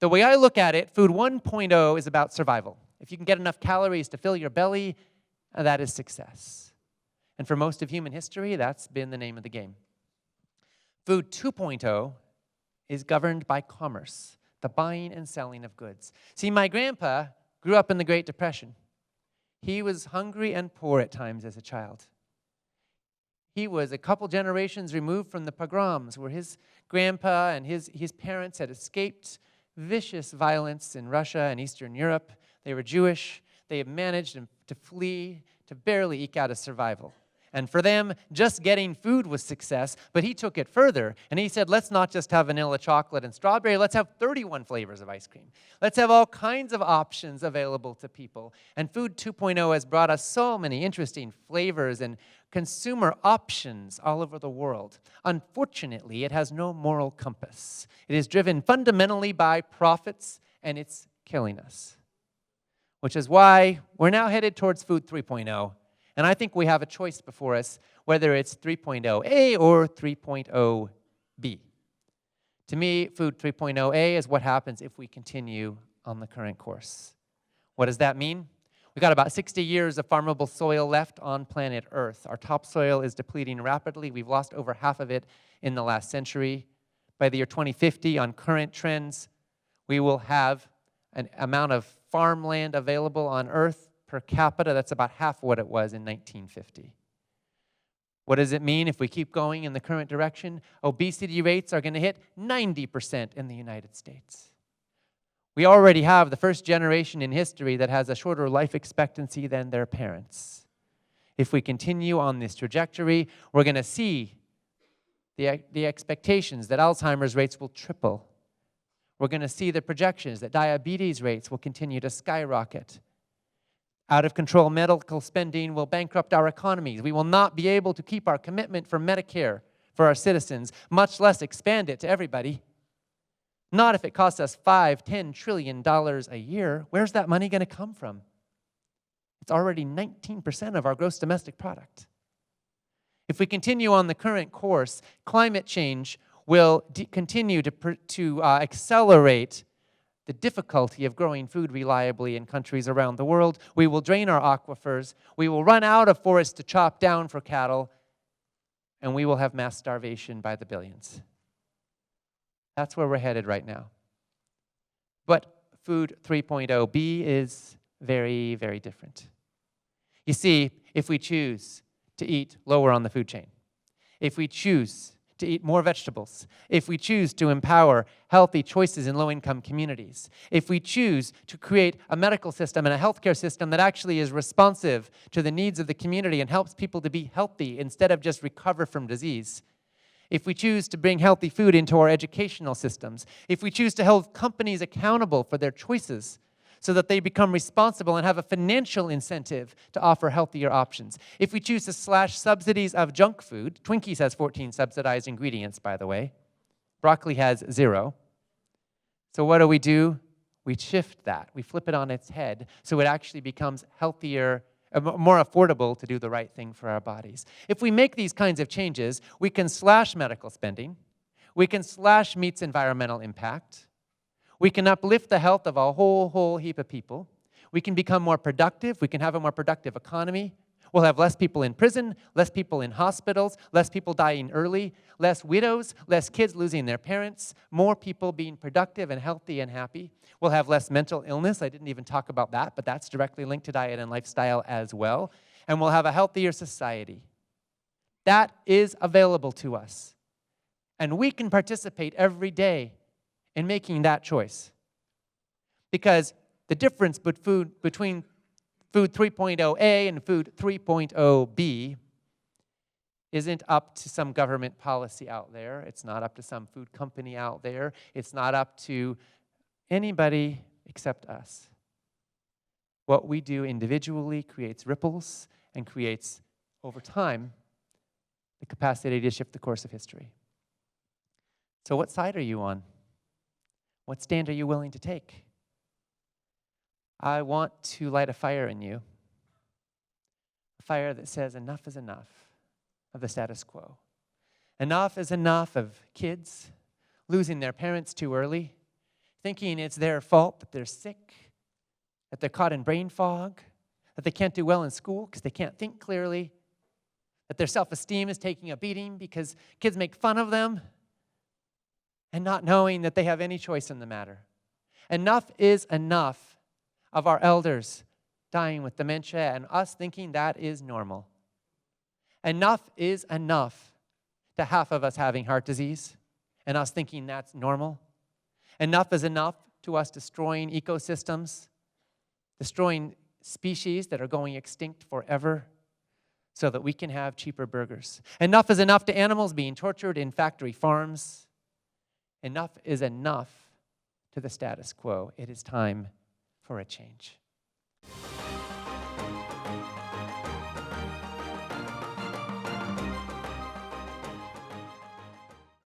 The way I look at it, food 1.0 is about survival. If you can get enough calories to fill your belly, that is success. And for most of human history, that's been the name of the game. Food 2.0 is governed by commerce, the buying and selling of goods. See, my grandpa grew up in the Great Depression. He was hungry and poor at times as a child. He was a couple generations removed from the pogroms where his grandpa and his parents had escaped vicious violence in Russia and Eastern Europe. They were Jewish. They had managed to flee, to barely eke out a survival. And for them, just getting food was success, but he took it further. And he said, let's not just have vanilla chocolate and strawberry, let's have 31 flavors of ice cream. Let's have all kinds of options available to people. And Food 2.0 has brought us so many interesting flavors and consumer options all over the world. Unfortunately, it has no moral compass. It is driven fundamentally by profits, and it's killing us. Which is why we're now headed towards Food 3.0. And I think we have a choice before us, whether it's 3.0A or 3.0B. To me, Food 3.0A is what happens if we continue on the current course. What does that mean? We've got about 60 years of farmable soil left on planet Earth. Our topsoil is depleting rapidly. We've lost over half of it in the last century. By the year 2050, on current trends, we will have an amount of farmland available on Earth per capita that's about half what it was in 1950. What does it mean if we keep going in the current direction? Obesity rates are going to hit 90% in the United States. We already have the first generation in history that has a shorter life expectancy than their parents. If we continue on this trajectory, we're going to see the expectations that Alzheimer's rates will triple. We're going to see the projections that diabetes rates will continue to skyrocket. Out-of-control medical spending will bankrupt our economies. We will not be able to keep our commitment for Medicare for our citizens, much less expand it to everybody. Not if it costs us $5-10 trillion a year. Where's that money going to come from? It's already 19% of our gross domestic product. If we continue on the current course, climate change will continue to accelerate the difficulty of growing food reliably in countries around the world. We will drain our aquifers. We will run out of forests to chop down for cattle. And we will have mass starvation by the billions. That's where we're headed right now. But Food 3.0B is very, very different. You see, if we choose to eat lower on the food chain, if we choose to eat more vegetables, if we choose to empower healthy choices in low-income communities, if we choose to create a medical system and a healthcare system that actually is responsive to the needs of the community and helps people to be healthy instead of just recover from disease, if we choose to bring healthy food into our educational systems, if we choose to hold companies accountable for their choices so that they become responsible and have a financial incentive to offer healthier options. If we choose to slash subsidies of junk food, Twinkies has 14 subsidized ingredients, by the way. Broccoli has 0. So what do? We shift that. We flip it on its head so it actually becomes healthier, more affordable to do the right thing for our bodies. If we make these kinds of changes, we can slash medical spending. We can slash meat's environmental impact. We can uplift the health of a whole heap of people. We can become more productive. We can have a more productive economy. We'll have less people in prison, less people in hospitals, less people dying early, less widows, less kids losing their parents, more people being productive and healthy and happy. We'll have less mental illness. I didn't even talk about that, but that's directly linked to diet and lifestyle as well. And we'll have a healthier society. That is available to us. And we can participate every day in making that choice. Because the difference between Food 3.0A and Food 3.0B isn't up to some government policy out there. It's not up to some food company out there. It's not up to anybody except us. What we do individually creates ripples and creates, over time, the capacity to shift the course of history. So what side are you on? What stand are you willing to take? I want to light a fire in you. A fire that says enough is enough of the status quo. Enough is enough of kids losing their parents too early. thinking it's their fault that they're sick, that they're caught in brain fog, that they can't do well in school because they can't think clearly, that their self-esteem is taking a beating because kids make fun of them, and not knowing that they have any choice in the matter. Enough is enough of our elders dying with dementia and us thinking that is normal. Enough is enough to half of us having heart disease and us thinking that's normal. Enough is enough to us destroying ecosystems, destroying species that are going extinct forever so that we can have cheaper burgers. Enough is enough to animals being tortured in factory farms. Enough is enough to the status quo. It is time for a change.